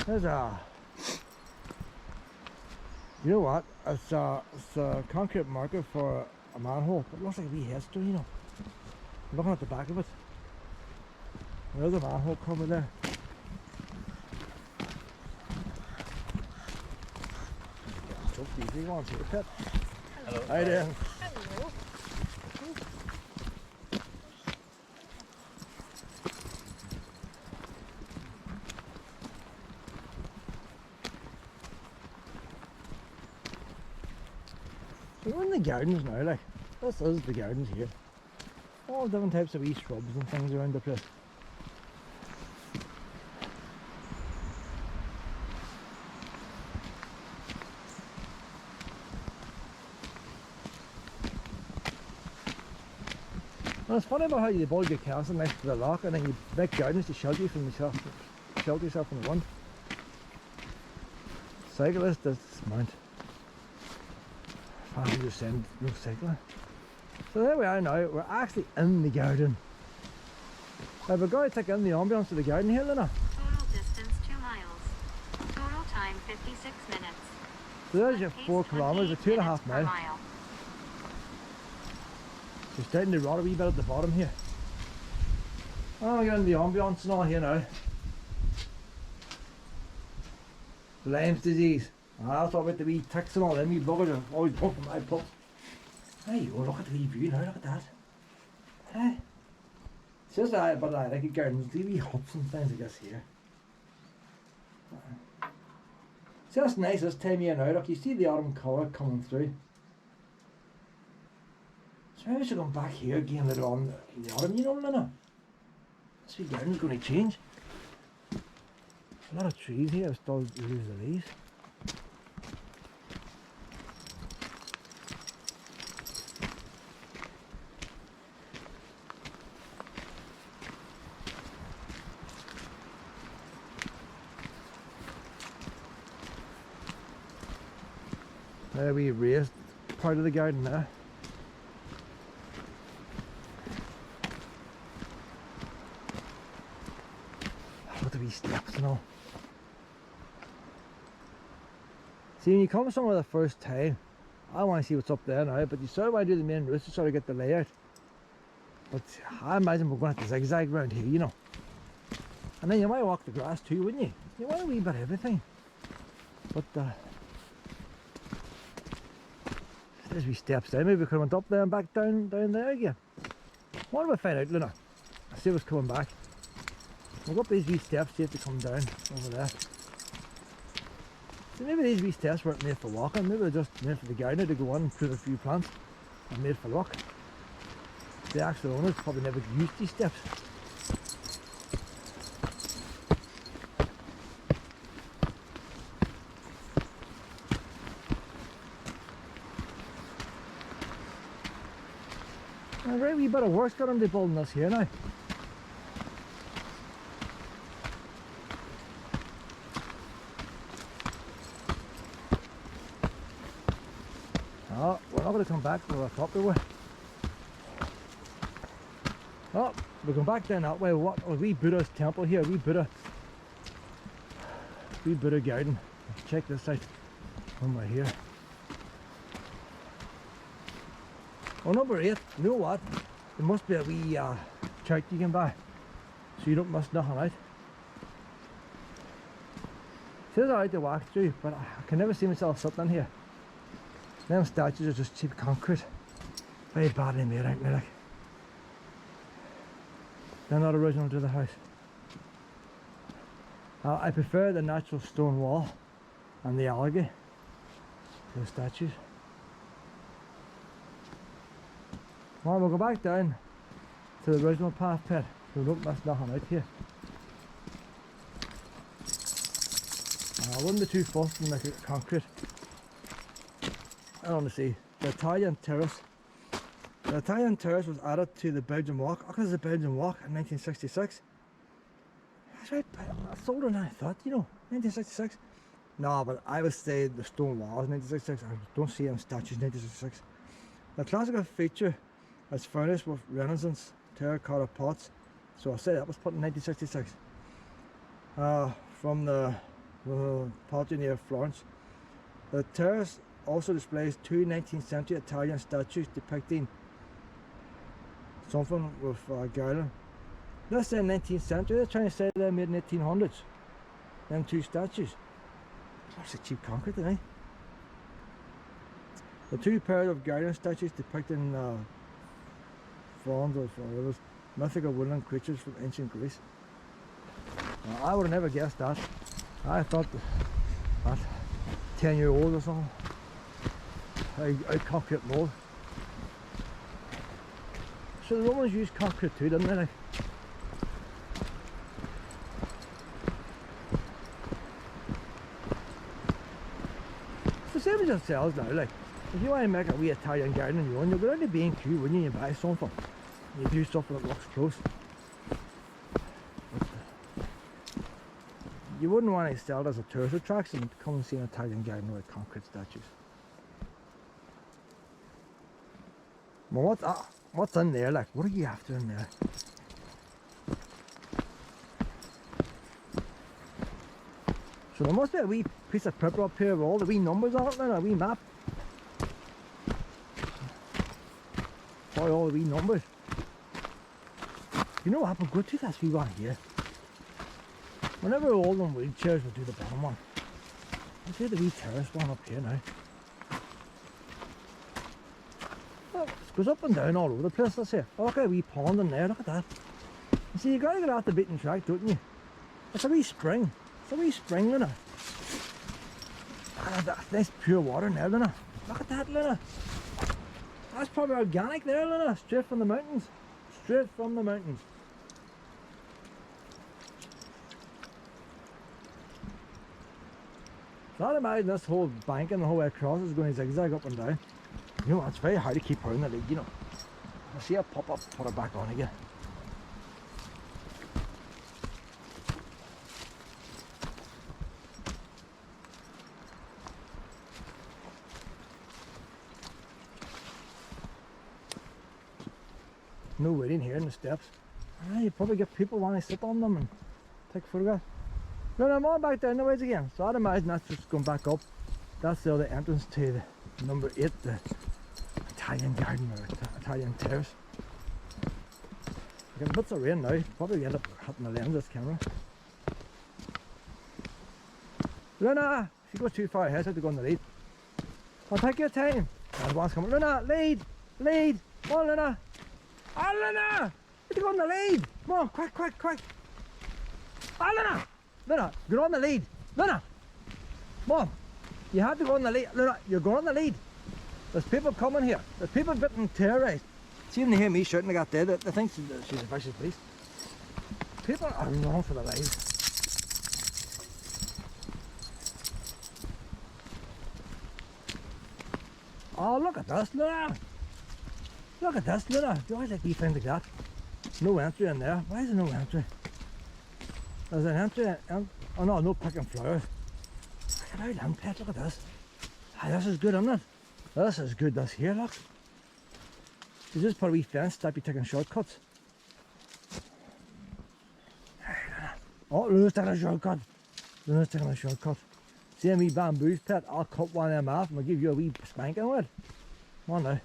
There's a... You know what? It's a concrete marker for a manhole, but it looks like a wee headstone, you know. I'm looking at the back of it. There's a manhole cover there. Took the easy ones here, Pet. Hello. Hi there. Hello. So we're in the gardens now, like. This is the gardens here. All different types of wee shrubs and things around the place. Well, it's funny about how you build your castle next to the loch and then you make gardens to shelter you from shelter yourself from the wind. Cyclists dismount. Family just send no cycling. So there we are now, we're actually in the garden. Now we're going to take in the ambience of the garden here, Lena. Total distance 2 miles. Total time 56 minutes. So there's your Pace 4 kilometres, or 2.5 per miles. mile. So starting to rot a wee bit at the bottom here. Oh, we're getting the ambience and all here now. Lyme's disease. That's all about the wee ticks and all them wee buggers are always bumping my pups. Hey, you look at the wee view now, look at that. Hey. It's just but I like gardens, the wee huts and things I guess here. It's just nice this time of year now, look, you see the autumn colour coming through. So maybe I should come back here again later on in the autumn, you know, Lena. This wee garden's going to change. A lot of trees here, I've still lose the leaves. There we raised part of the garden there. Look at the wee steps and all. See, when you come somewhere the first time, I want to see what's up there now, but you sort of want to do the main route to sort of get the layout. But I imagine we're going to have to zigzag around here, you know. And then you might walk the grass too, wouldn't you? You want a wee bit of everything. But there's wee steps down. Maybe we could have went up there and back down there again. What do we find out, Luna? I see what's coming back. We'll go up these wee steps, see if they come down over there. So maybe these wee steps weren't made for walking, maybe they're just made for the gardener to go on through a few plants and made for luck. The actual owners probably never used these steps. A right wee bit of work's got into building this here now. Oh, we're not going to come back where I thought we were. Oh, we're going back down that way. What a wee Buddha's temple here, wee Buddha garden. Let's check this out when we're here. Oh, number 8, you know what? There must be a wee chart you can buy so you don't miss nothing out. It says alright to walk through, but I can never see myself sitting in here. Them statues are just cheap concrete. Very badly made, aren't they? Like, they're not original to the house. I prefer the natural stone wall and the algae to the statues. Well, we'll go back down to the original path pit so we don't miss nothing out here. I wouldn't be too fussed and make it concrete. I want to see the Italian terrace. The Italian terrace was added to the Belgian walk. Oh, there's the Belgian walk in 1966. That's right, that's older than I thought, you know, 1966. No, but I would say the stone walls 1966. I don't see any statues 1966. The classical feature is furnished with Renaissance terracotta pots, so I say that was put in 1966. From the Palti near Florence. The terrace also displays two 19th century Italian statues depicting something with garland. Let's say 19th century, they're trying to say they're made in 1800s. Them two statues. That's a cheap concrete, isn't it? The two pairs of garland statues depicting fawns or mythical woodland creatures from ancient Greece. I would have never guessed that. I thought that 10-year-old or something. Out concrete mold. So the Romans used concrete too, didn't they? Like? It's the same as yourselves now. Like, if you want to make a wee Italian garden on your own, you'll go down to B&Q, wouldn't you? You buy something. You do something that looks close. You wouldn't want to sell it as a tourist attraction to come and see an Italian garden with concrete statues. Well, what's in there? Like, what are you after in there? So there must be a wee piece of paper up here with all the wee numbers on it, and a wee map. For all the wee numbers. You know what? We'll go to this wee one here. Whenever we're old on wheelchairs, we'll do the bottom one. We'll do the wee terrace one up here now. Look, it goes up and down all over the place, let's see. Oh, look at a wee pond in there, look at that. You see, you gotta get out the beaten track, don't you? It's a wee spring. It's a wee spring, Luna. That's nice pure water in there, Luna. Look at that, Luna. That's probably organic there, Luna. Straight from the mountains. Straight from the mountains. So I'd imagine this whole bank and the whole way across is going to zigzag up and down. You know, it's very hard to keep her in the lead, you know. I see her pop up, put her back on again. No waiting here in the steps. You probably get people wanting to sit on them and take photographs. No, I'm on back down the ways again. So I'd imagine that's just going back up. That's the other entrance to the number 8, the Italian garden or Italian terrace. I get bits of rain now. Probably end up hitting the lens of this camera. Luna! She goes too far ahead, so I have to go on the lead. I'll take your time. There's one's coming. Luna, lead! Lead! Come on, Luna! Oh, Luna! You have to go on the lead! Come on, quick, quick, quick! Oh, Luna! Luna, you're on the lead. Luna, Mom, you have to go on the lead. Luna, you're going on the lead. There's people coming here. There's people getting terrorised. See when they hear me shouting like that there, they think she's a vicious beast. People are running for their lives. Oh, look at this, Luna. Look at this, Luna. You always like these things like that. No entry in there. Why is there no entry? There's an entry, oh no, no picking flowers. Look at our land pet, look at this. Ah, this is good, isn't it? This is good, this here, look. You just put a wee fence, stop you taking shortcuts. Oh, Luna's taking a shortcut. Luna's taking a shortcut. See a wee bamboos pet, I'll cut one of them off and I'll give you a wee spanking with it. Come on now.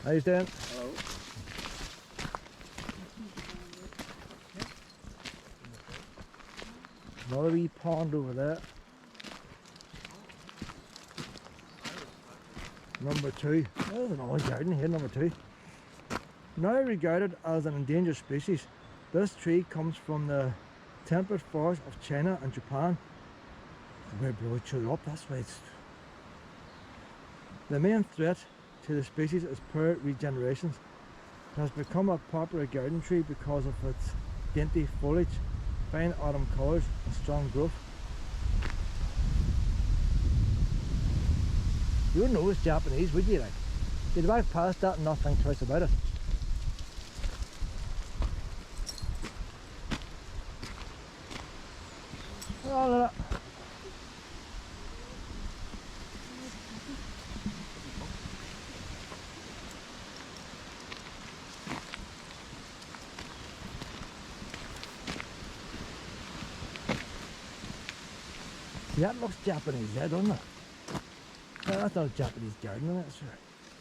How you doing? Hello. Another wee pond over there. Number 2. There's an old garden here, number 2. Now regarded as an endangered species, this tree comes from the temperate forests of China and Japan. We're blow each other up, that's why it's... The main threat to the species is poor regeneration. It has become a popular garden tree because of its dainty foliage, fine autumn colours and strong growth. You wouldn't know it's Japanese, would you? Like, you'd walk past that and not think twice about it. Oh, look at that. Yeah, that looks Japanese there, doesn't it? No, that's not a Japanese garden, is it? Sure.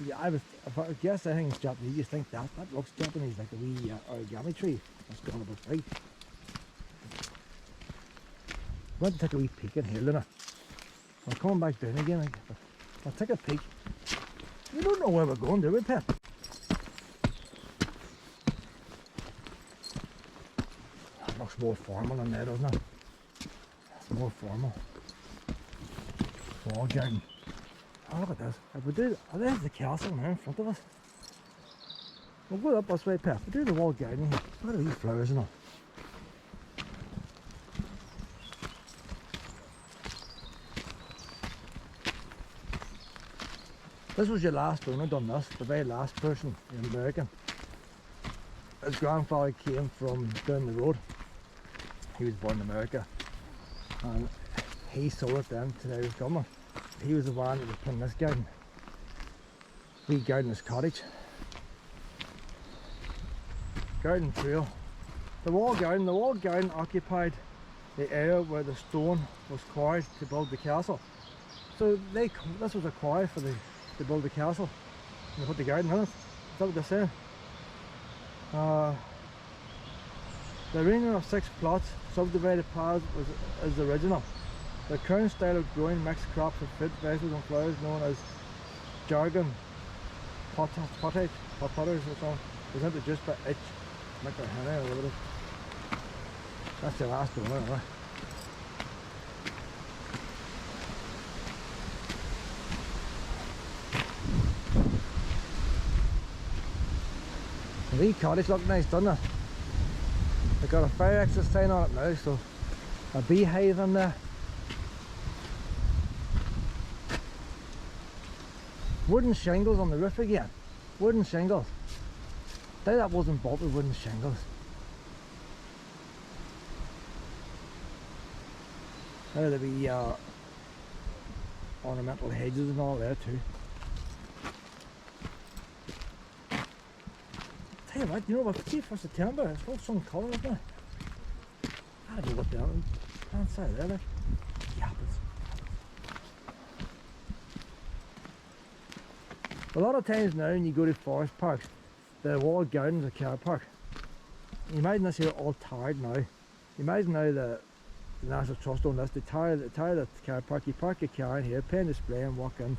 Yeah, if I guess I think it's Japanese, you think that looks Japanese, like a wee origami tree that's gone about right. I'm going to take a wee peek in here, Luna. I'm coming back down again. I'll take a peek. We don't know where we're going, do we, Pep? That looks more formal than there, doesn't it? It's more formal. Wall garden. Oh, look at this. If we do, oh, there's the castle now in front of us. We'll go up this way, Pep. We'll do the wall garden here. Look at these flowers and all. This was your last owner done this, the very last person, the American. His grandfather came from down the road. He was born in America. And he sold it then to the Irish government. He was the one that was putting this garden. We garden his cottage. Garden trail. The wall garden occupied the area where the stone was quarried to build the castle. So this was a quarry for to build the castle. And they put the garden in it. Is that what they're saying? The arrangement of 6 plots, subdivided paths is the original. The current style of growing mixed crops of fruit, vegetables and flowers known as jargon pottage or potters or something was introduced by H. McIlhenny or whatever. That's the last one, anyway. The wee cottage look nice, doesn't it? They've got a fire exit sign on it now, so a beehive in there. Wooden shingles on the roof again. Wooden shingles. That wasn't built with wooden shingles. There'll be ornamental hedges and all there too. Tell you what, you know what, 1st September, it's full sun colour, isn't it? I had to look down and side there, like. The apples. A lot of times now when you go to forest parks, the walled gardens are car park. You imagine this here all tired now. Imagine now the National Trust on this, they tire the car park, you park your car in here, pay in display and walk in.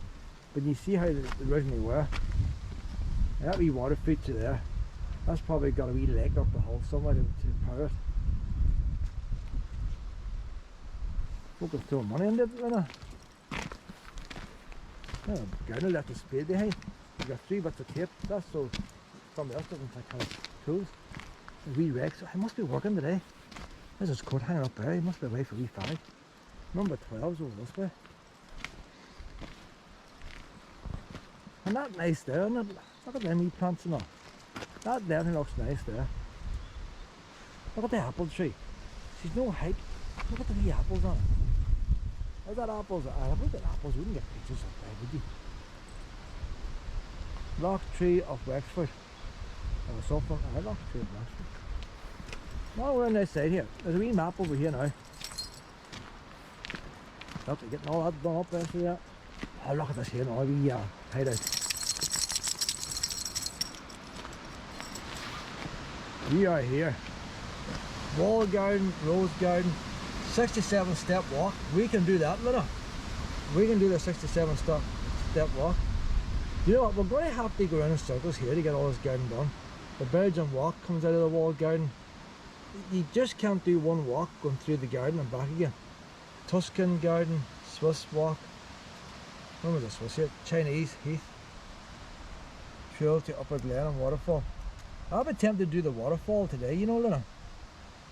But you see how they originally were. And that wee water feature there, that's probably got a wee lake up the hill somewhere to power it. Folk are throwing money into it, isn't it? Oh, gardener left the spade behind. You've got 3 bits of tape, that's so somebody else doesn't take his tools. There's wee Rex, he must be working today. There's his coat hanging up there, he must be away for wee 5. Number 12's over this way. And that nice there, isn't it? Look at them wee plants and all. That definitely looks nice there. Look at the apple tree. She's no height. Look at the wee apples on it. Is that apples? I look at apples, we wouldn't get pictures of that, would you? Lock tree of Wexford. Or something. Lock tree of Wexford. Now we're on this side here. There's a wee map over here now. After getting all that done up there, see that? Oh, look at this here now, a wee hideout. We are here. Wall garden, rose garden, 67 step walk. We can do that, Luna. We can do the 67 step walk. You know what, we're going to have to go around in circles here to get all this garden done. The Belgian walk comes out of the wall garden. You just can't do one walk going through the garden and back again. Tuscan garden, Swiss walk. When was the Swiss here? Chinese heath. Trail to Upper Glen and waterfall. I've been tempted to do the waterfall today, you know, Luna.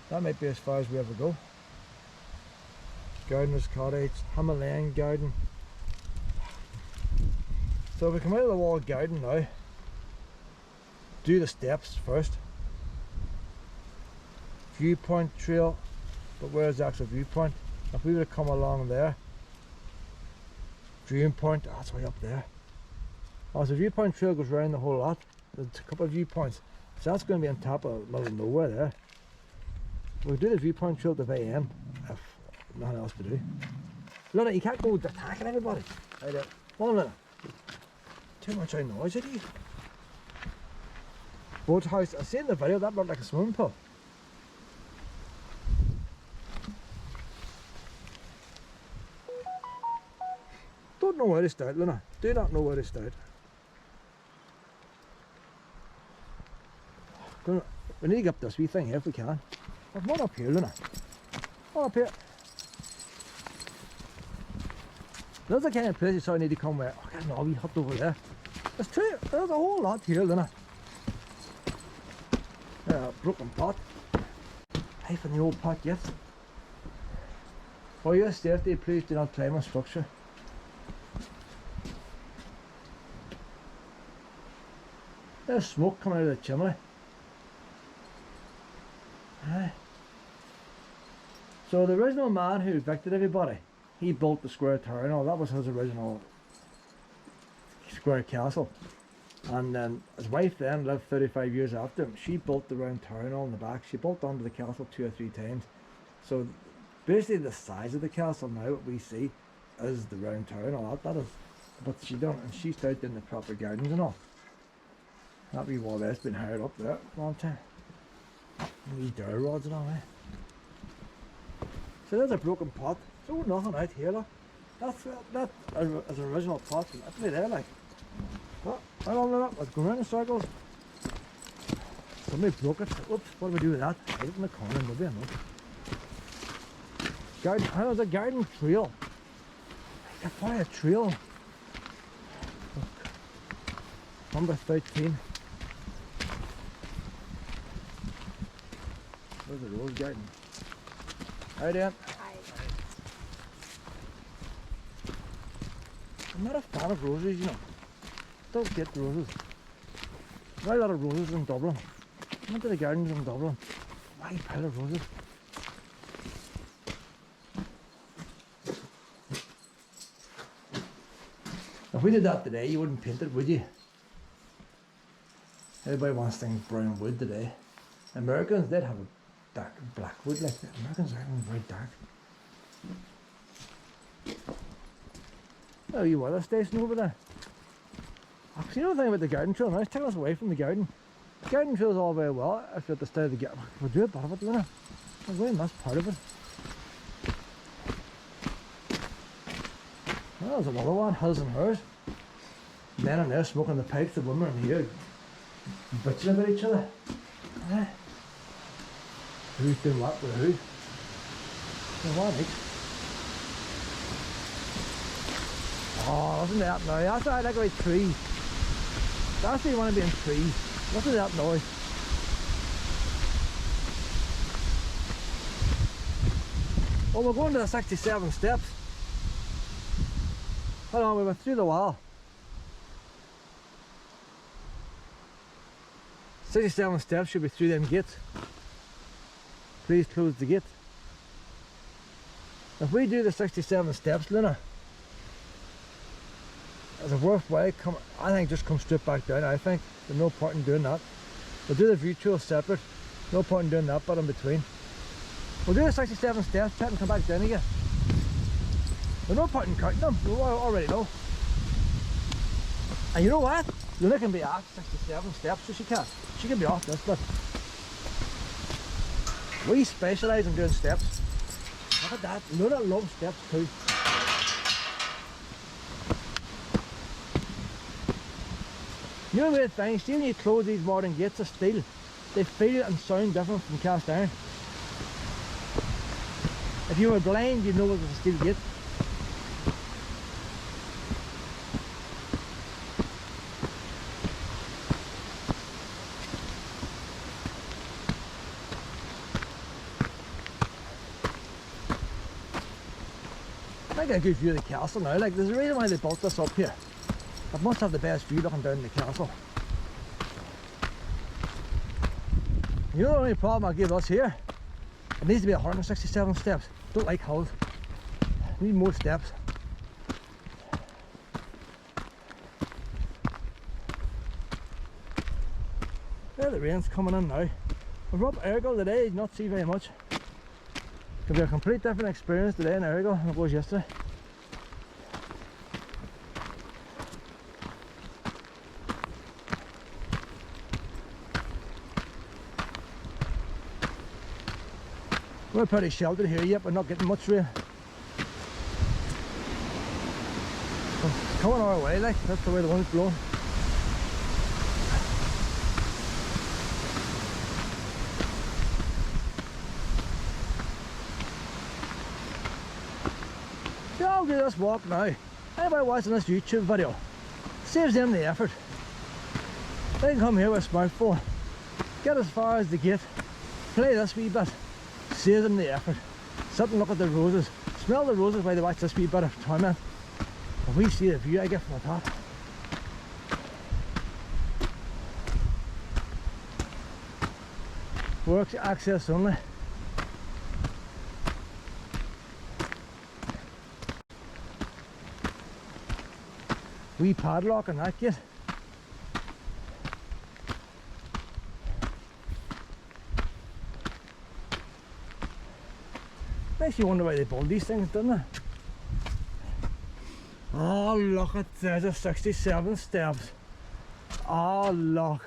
That might be as far as we ever go. Gardener's cottage, Himalayan garden. So if we come out of the wall garden now, do the steps first. Viewpoint trail, but where's the actual viewpoint? If we were to come along there, viewpoint, that's way up there. Oh, so the viewpoint trail goes around the whole lot. There's a couple of viewpoints. So that's going to be on top of the middle of nowhere there. We'll do the viewpoint trail at the very end, if nothing else to do. Luna, you can't go attacking everybody. Right there. Come on, Luna. Too much noise at you. Boathouse, I seen the video, that looked like a swimming pool. Don't know where to start, Luna. Do not know where to start. We need to get up this wee thing here if we can. There's one up here, Luna. One up here. There's the kind of place you sort of need to come where, oh, there's a wee hut over there. There's a whole lot here, Luna. Broken pot. Hey, from the old pot, yes. For your safety, please do not climb on structure. There's smoke coming out of the chimney. Aye. So the original man who evicted everybody, he built the square tower and all. That was his original square castle. And then his wife then lived 35 years after him. She built the round tower and all in the back. She built onto the castle 2 or 3 times. So basically the size of the castle now, what we see, is the round tower and all that. That is, but she done, and she started in the proper gardens and all. That wee wall there's been hired up there a long time. Wee dowel rods and all, eh? So there's a broken pot. So nothing out here, look. That is an original pot from Italy there, like. Oh, I don't know that. Let's go around in circles. Somebody broke it. Oops, what do we do with that? Right in the corner, maybe I know. Garden, how was a garden trail? I can find a trail. Look. Number 13. Where's the rose garden? Hi, Dan. Hi. I'm not a fan of roses, you know. Don't get roses. Why a lot of roses in Dublin? I went to the gardens in Dublin. Why a pile of roses? If we did that today, you wouldn't paint it, would you? Everybody wants things brown wood today. Americans did have a dark black wood, like the Americans are very dark. Oh, you weather station over there. Actually, you know the thing about the garden trail now, it's taking us away from the garden. The garden trail is all very well if you're at the start of the garden. We'll do a bit of it, Luna. We're going to miss part of it. Well, there's another one, his and hers. Men in there smoking the pipes, the women in here bitching about each other. Eh? Who's doing what with who? So what, mate? Oh, listen to that now. That's what I like about trees. That's why you want to be in trees. Listen to that noise. Well, we're going to the 67 steps. Hold on, we went through the wall. 67 steps should be through them gates. Please close the gate. If we do the 67 steps, Luna, is it worthwhile? I think just come straight back down. I think there's no point in doing that. We'll do the view trail separate. No point in doing that, but in between. We'll do the 67 steps, and come back down again. There's no point in counting them. We already know. And you know what? Luna can be off 67 steps, so she can. She can be off this bit. We specialise in doing steps. Look at that. Luna loves steps too. You know the weird thing, see when you close these modern gates of steel, they feel and sound different from cast iron. If you were blind, you'd know it was a steel gate. I get a good view of the castle now. Like, there's a reason why they built this up here. It must have the best view looking down the castle. You know the only problem I'll give us here? It needs to be 167 steps. Don't like hills. Need more steps. There, the rain's coming in now. We're up Ergal today, did not see very much. It's going to be a complete different experience today in Ergal than it was yesterday. We're pretty sheltered here yet, but not getting much rain. It's coming our way, like, that's the way the wind's blowing. See, I'll do this walk now. Anybody watching this YouTube video, saves them the effort. They can come here with a smartphone, get as far as the gate, play this wee bit, saves them the effort. Sit and look at the roses, smell the roses while they watch this wee bit of torment. And we see the view I get from the top. Works access only. Wee padlock on that gate. Makes you wonder why they build these things, doesn't it? Oh look at, there's a 67 steps. Oh look.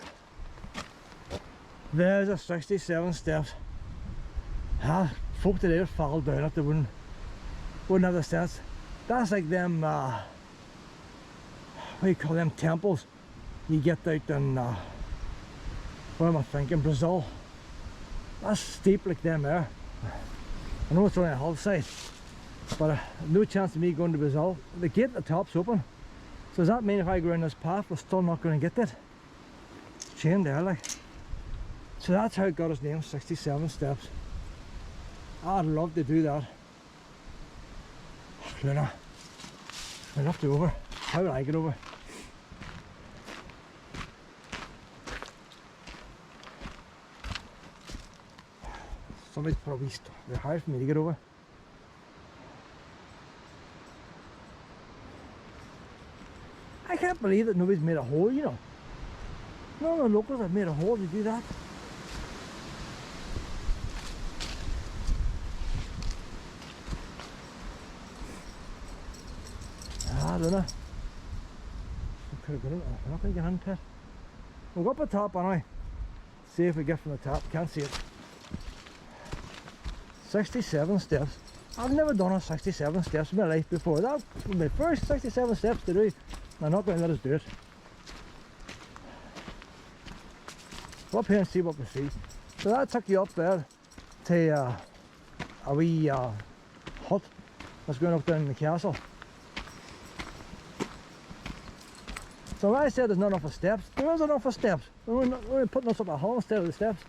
There's a 67 steps. Ah, folk today would fall down if they wouldn't have the steps. That's like them what do you call them, temples you get out in what am I thinking, Brazil. That's steep like them there. I know it's only a hillside, but no chance of me going to Brazil. The gate at the top's open, so does that mean if I go around this path we're still not going to get that? It's chained there, like. So that's how it got its name, 67 steps. I'd love to do that. Luna, I'd love to go over. How would I get over? Somebody's probably they're hard for me to get over. I can't believe that nobody's made a hole, you know. None of the locals have made a hole to do that. I don't know. I could have got it. I'm not going to get into it. We'll go up the top anyway. See if we get from the top. Can't see it. 67 steps. I've never done a 67 steps in my life before. That was my first 67 steps to do. I'm not going to let us do it. Go up here and see what we see. So that took you up there to a wee hut that's going up down in the castle. So when I said there's not enough of steps, there is enough of steps. We're only putting us up a hill instead of the steps.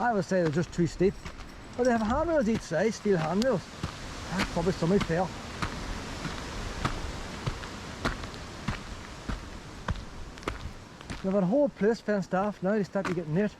I would say they're just too steep. But they have handrails each side, steel handrails. Probably somebody fell. They've got a whole place fenced off, now they start to get near it.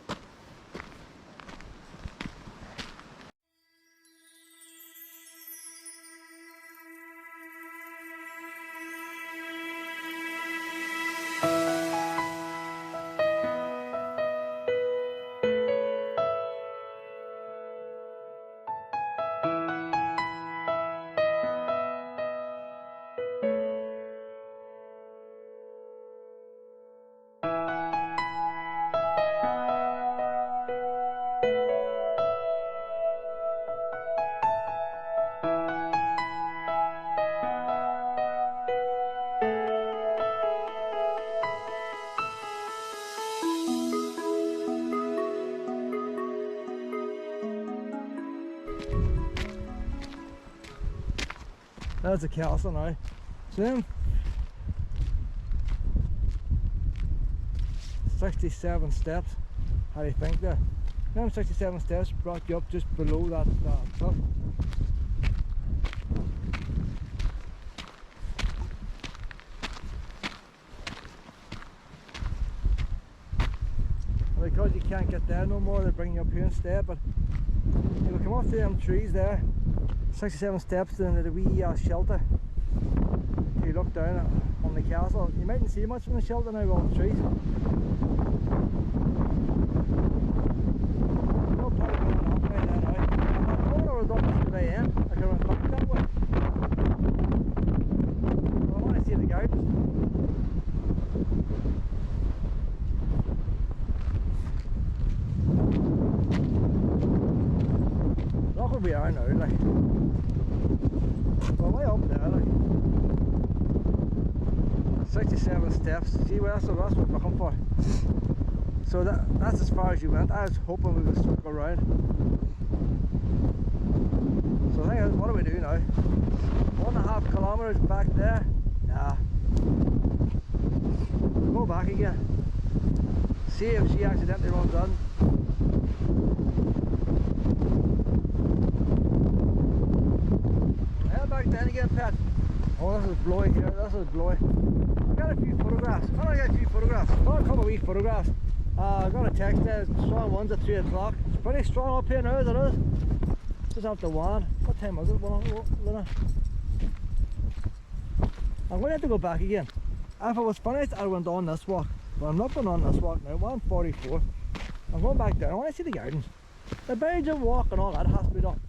That's a castle now. So them 67 steps, how do you think that? Them 67 steps brought you up just below that cliff. And because you can't get there no more, they bring you up here instead. But you will come off to them trees there. 67 steps into the wee shelter. If you look down on the castle, you mightn't see much from the shelter now with all the trees. No point in going up right there now. I'm not going up to the very end. I could have went back that way. I want to see the gardens. are now, like. We're way up there, like. 67 steps. See, well, that's what we're looking for. So that's as far as you went. I was hoping we would circle around. So the thing is, what do we do now? 1.5 kilometres back there? Nah. We'll go back again. See if she accidentally runs on. Head back then again, Pat. Oh, this is blowy here. This is blowy. I got a few photographs. How do I get a few photographs? Got a couple of wee photographs. I got a text there. Strong ones at 3 o'clock. It's pretty strong up here now, as it is. Just after 1. What time was it? Luna? I'm going to have to go back again. If it was finished, I went on this walk. But I'm not going on this walk now. 1:44. I'm going back down. I want to see the gardens. The Belgian walk and all that has to be done.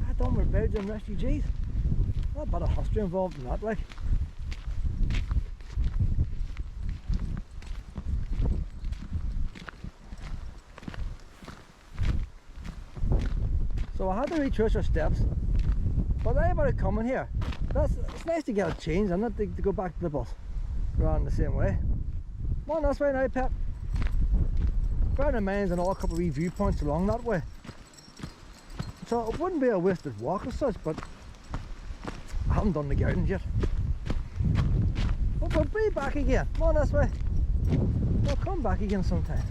I done with Belgian refugees. Not a bit of history involved in that, like. So I had to retrace our steps. But anybody coming here, it's nice to get a change, isn't it, to go back to the bus rather than the same way. Come on this way now, Pep. Bearing in mind and all a couple of wee viewpoints along that way. So it wouldn't be a wasted walk as such, but I haven't done the gardens yet. But we'll be back again. Come on this way. We'll come back again sometime.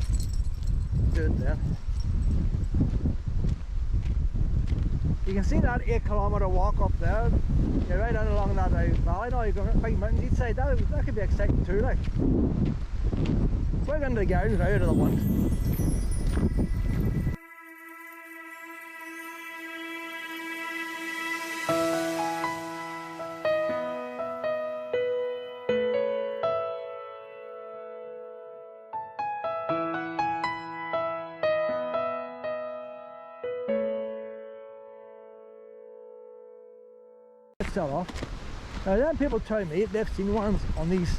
Do it then. You can see that 8 kilometre walk up there. You're right out along that valley now. You're going to big mountains each side. That could be exciting too, like. We're going to the gardens right out of the one. Off. Now then people tell me they've seen ones on these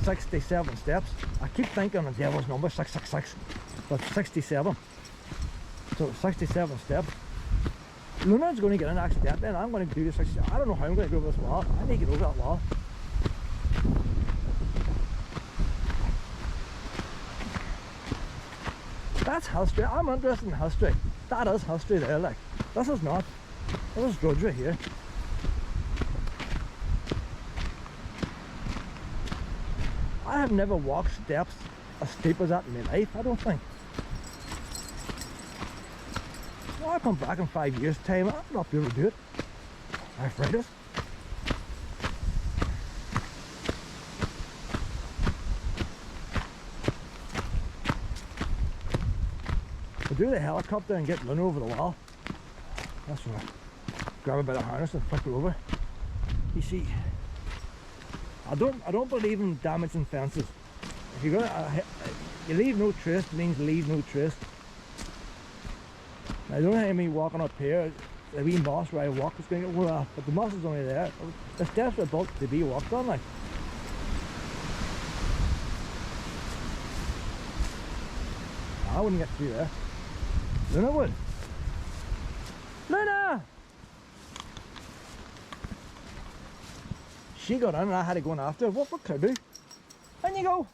67 steps. I keep thinking the devil's number 666, but 67. So 67 steps. Luna's going to get an accident and I'm going to do this 67. I don't know how I'm going to go over this wall. I need to get over that wall. That's history. I'm interested in history. That is history there, like. This is not. This is drudgery here. I have never walked steps as steep as that in my life, I don't think. Well, I'll come back in 5 years' time, I'll not be able to do it. Arthritis. We'll do the helicopter and get Luna over the wall. That's right. Grab a bit of harness and flick it over. You see, I don't believe in damaging fences. If you're gonna, you leave no trace means leave no trace. Now, don't hear me walking up here. The wee moss where I walk is going to go off, but the moss is only there. The steps are built to be walked on, like. I wouldn't get through there. Luna would. Luna! She got in and I had to go in after her. What could I do? In you go.